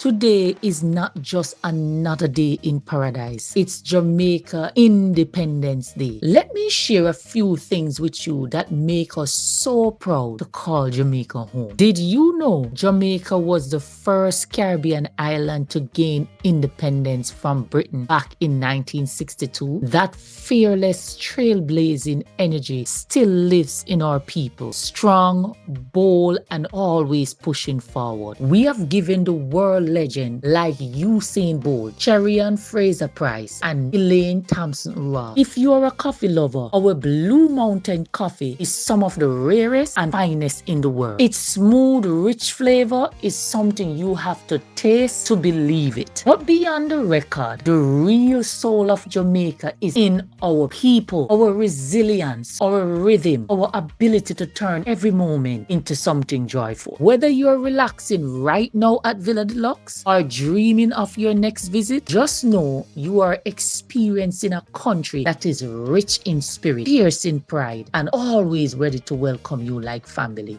Today is not just another day in paradise. It's Jamaica Independence Day. Let me share a few things with you that make us so proud to call Jamaica home. Did you know Jamaica was the first Caribbean island to gain independence from Britain back in 1962? That fearless, trailblazing energy still lives in our people. Strong, bold, and always pushing forward. We have given the world legend like Usain Bolt, Cherian Fraser Price, and Elaine Thompson Ross. If you are a coffee lover, our Blue Mountain coffee is some of the rarest and finest in the world. Its smooth, rich flavor is something you have to taste to believe it. But beyond the record, the real soul of Jamaica is in our people, our resilience, our rhythm, our ability to turn every moment into something joyful. Whether you're relaxing right now at Villa Deluxe or dreaming of your next visit, just know you are experiencing a country that is rich in spirit, fierce in pride, and always ready to welcome you like family.